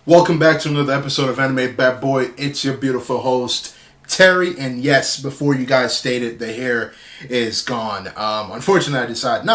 Welcome back to another episode of Animebadboi. It's your beautiful host, Terry. And yes, before you guys stated, the hair is gone. Fortunately, I decided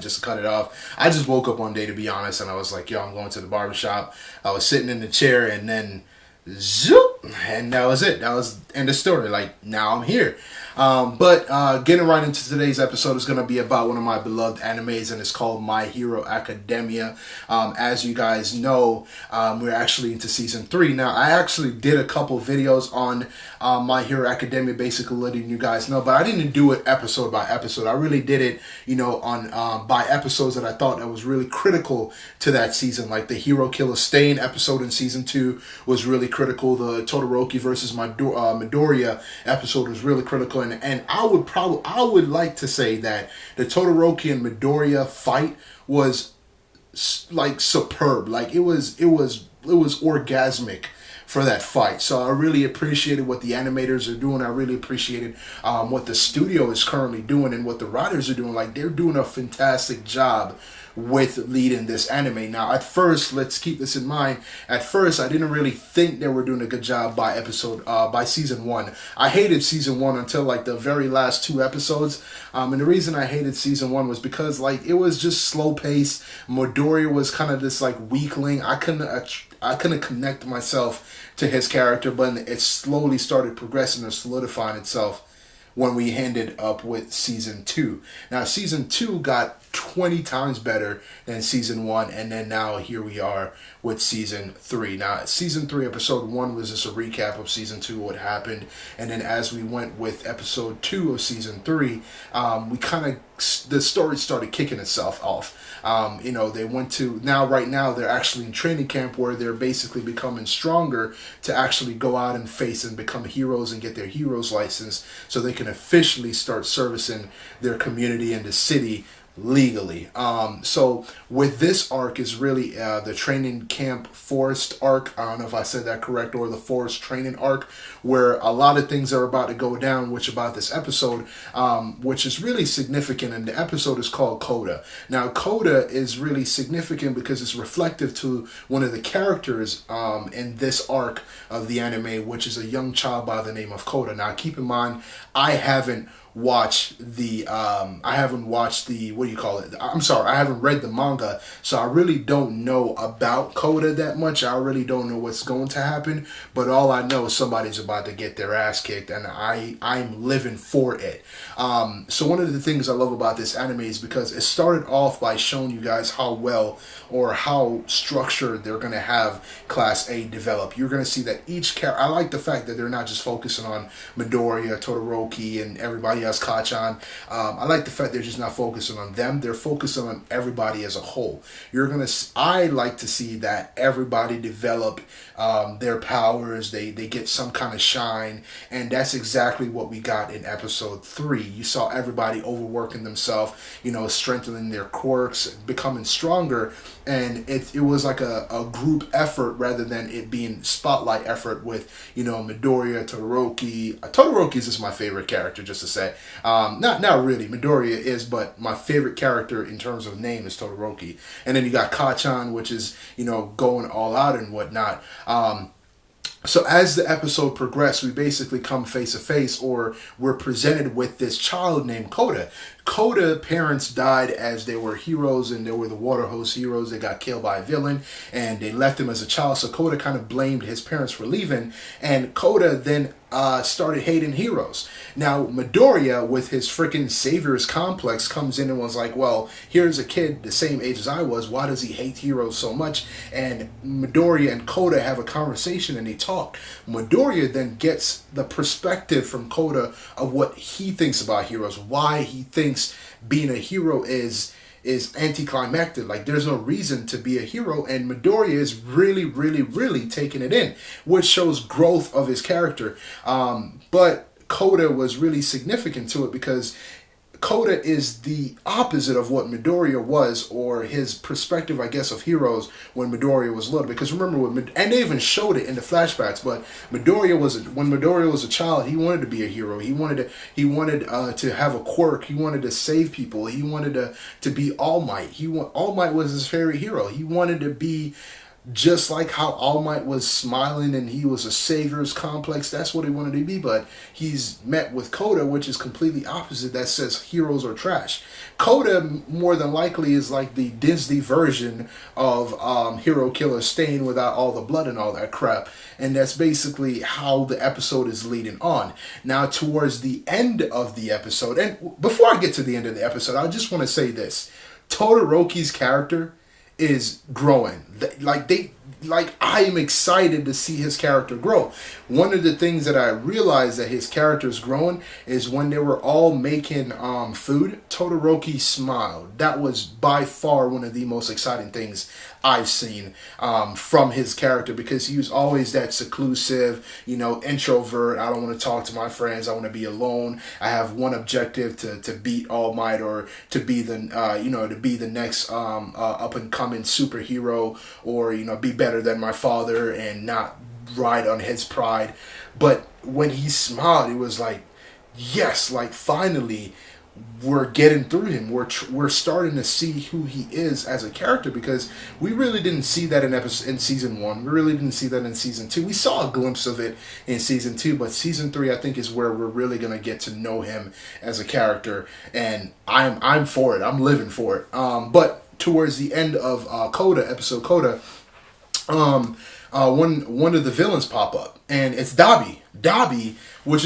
just to cut it off. I just woke up one day, to be honest, and I was like, yo, I'm going to the barbershop. I was sitting in the chair, and then zoop, and that was it. That was the end of story. Like, now I'm here. But getting right into today's episode is going to be about one of my beloved animes, and it's called My Hero Academia. As you guys know, we're actually into season 3 now. I actually did a couple videos on My Hero Academia, basically letting you guys know, but I didn't do it episode by episode. I really did it, on by episodes that I thought that was really critical to that season. Like the Hero Killer Stain episode in season 2 was really critical. The Todoroki versus Midoriya episode was really critical. And I would like to say that the Todoroki and Midoriya fight was like superb. Like it was orgasmic for that fight. So I really appreciated what the animators are doing. I really appreciated what the studio is currently doing and what the writers are doing. Like, they're doing a fantastic job with leading this anime. Now, at first, let's keep this in mind. At first, I didn't really think they were doing a good job by season 1. I hated season 1 until like the very last 2 episodes. And the reason I hated season 1 was because like it was just slow paced. Midoriya was kind of this like weakling. I couldn't connect myself to his character, but it slowly started progressing and solidifying itself when we ended up with season 2. Now, season 2 got 20 times better than season 1, and then now here we are with season 3. Now, season 3, episode 1 was just a recap of season 2, what happened, and then as we went with episode 2 of season 3, the story started kicking itself off. They went to, right now they're actually in training camp where they're basically becoming stronger to actually go out and face and become heroes and get their heroes license so they can officially start servicing their community and the city legally. So with this arc is really the training camp forest arc. I don't know if I said that correct, or the forest training arc, where a lot of things are about to go down, which about this episode, which is really significant, and the episode is called Kota. Now, Kota is really significant because it's reflective to one of the characters in this arc of the anime, which is a young child by the name of Kota. Now, keep in mind, I haven't watched the I haven't read the manga, so I really don't know about Kota that much. I really don't know what's going to happen, but all I know is somebody's about to get their ass kicked, and I'm living for it. So one of the things I love about this anime is because it started off by showing you guys how well or how structured they're going to have Class A develop. You're going to see that each character, I like the fact that they're not just focusing on Midoriya, Todoroki, and everybody else, Kachan. I like the fact they're just not focusing on them. They're focusing on everybody as a whole. I like to see that everybody develop their powers. They get some kind of shine, and that's exactly what we got in episode 3. You saw everybody overworking themselves, strengthening their quirks, becoming stronger, and it was like a group effort rather than it being spotlight effort with, Midoriya, Todoroki. Todoroki is just my favorite character, just to say. Not really. Midoriya is, but my favorite character in terms of name is Todoroki. And then you got Kachan, which is, going all out and whatnot. So as the episode progressed, we basically come face to face, or we're presented with this child named Kota. Kota parents died as they were heroes, and they were the water hose heroes. They got killed by a villain, and they left him as a child. So Kota kind of blamed his parents for leaving, and Kota then started hating heroes. Now, Midoriya, with his freaking savior's complex, comes in and was like, well, here's a kid the same age as I was. Why does he hate heroes so much? And Midoriya and Kota have a conversation, and they talk. Midoriya then gets the perspective from Kota of what he thinks about heroes, why he thinks being a hero is anticlimactic. Like, there's no reason to be a hero, and Midoriya is really taking it in, which shows growth of his character. But Kota was really significant to it because Kota is the opposite of what Midoriya was, or his perspective, I guess, of heroes when Midoriya was little. Because remember, and they even showed it in the flashbacks, but when Midoriya was a child, he wanted to be a hero. He wanted to have a quirk. He wanted to save people. He wanted to be All Might. All Might was his favorite hero. He wanted to be just like how All Might was smiling and he was a savior's complex, that's what he wanted to be, but he's met with Kota, which is completely opposite, that says heroes are trash. Kota, more than likely, is like the Disney version of Hero Killer Stain without all the blood and all that crap. And that's basically how the episode is leading on. Now, towards the end of the episode, and before I get to the end of the episode, I just want to say this. Todoroki's character is growing. I am excited to see his character grow. One of the things that I realized that his character is growing is when they were all making food, Todoroki smiled. That was by far one of the most exciting things I've seen from his character, because he was always that seclusive, introvert. I don't want to talk to my friends. I want to be alone. I have one objective to beat All Might, or to be the next up and coming superhero, or be better than my father and not ride on his pride. But when he smiled, it was like, yes, like finally we're getting through him. We're starting to see who he is as a character, because we really didn't see that in season 1. We really didn't see that in season 2. We saw a glimpse of it in season 2, but season 3 I think is where we're really gonna get to know him as a character, and I'm for it. I'm living for it. But towards the end of episode Kota, one of the villains pop up, and it's Dabi. Dabi, which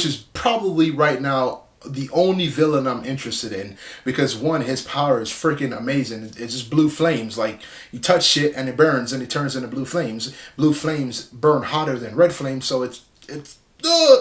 is probably right now the only villain I'm interested in, because one, his power is freaking amazing. It's just blue flames. Like, you touch shit and it burns and it turns into blue flames. Blue flames burn hotter than red flames, so it's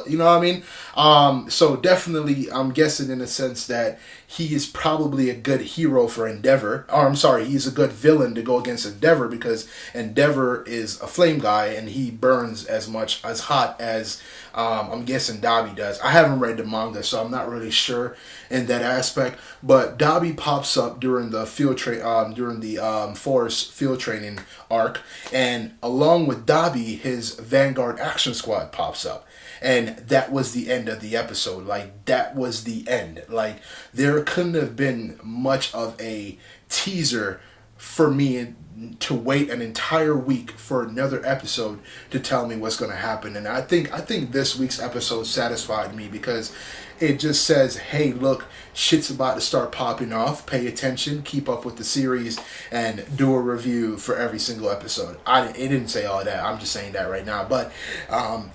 you know what I mean? So definitely, I'm guessing in a sense that he is probably a good hero for Endeavor. Or I'm sorry, he's a good villain to go against Endeavor, because Endeavor is a flame guy and he burns as hot as I'm guessing Dabi does. I haven't read the manga, so I'm not really sure in that aspect. But Dabi pops up during the forest field training arc, and along with Dabi, his Vanguard Action Squad pops up. And that was the end of the episode. Like, that was the end. Like, there couldn't have been much of a teaser for me to wait an entire week for another episode to tell me what's going to happen. And I think this week's episode satisfied me, because it just says, hey, look, shit's about to start popping off. Pay attention, keep up with the series, and do a review for every single episode. It didn't say all that. I'm just saying that right now. But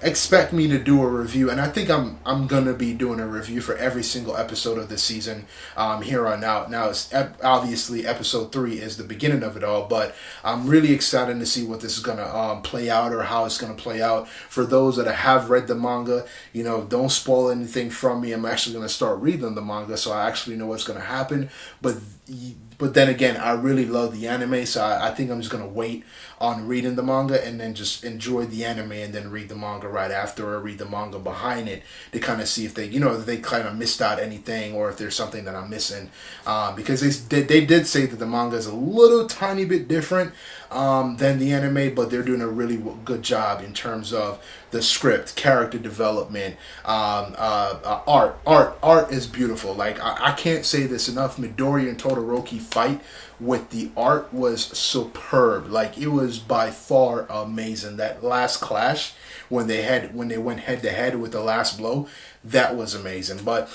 expect me to do a review, and I think I'm gonna be doing a review for every single episode of this season here on out. Now, it's obviously episode 3 is the beginning of it all, but I'm really excited to see what this is gonna play out, or how it's gonna play out. For those that have read the manga, don't spoil anything from me. I'm actually gonna start reading the manga, so I actually know what's going to happen. But then again, I really love the anime, so I think I'm just going to wait on reading the manga and then just enjoy the anime and then read the manga right after, or read the manga behind it to kind of see if they, if they kind of missed out anything, or if there's something that I'm missing. Because they did say that the manga is a little tiny bit different than the anime, but they're doing a really good job in terms of the script, character development, art. Art is beautiful. Like, I can't say this enough. Midori and Todoroki fight with the art was superb. Like, it was by far amazing. That last clash when they went head to head with the last blow, that was amazing. But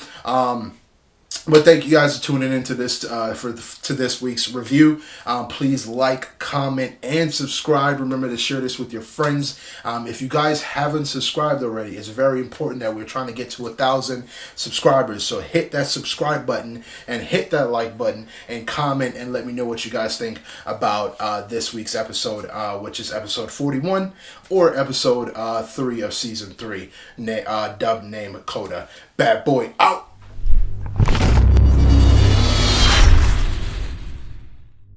thank you guys for tuning into this to this week's review. Please like, comment, and subscribe. Remember to share this with your friends. If you guys haven't subscribed already, it's very important that we're trying to get to 1,000 subscribers. So hit that subscribe button and hit that like button and comment and let me know what you guys think about this week's episode, which is episode 41 or episode 3 of season 3, dubbed name Kota. Bad boy out.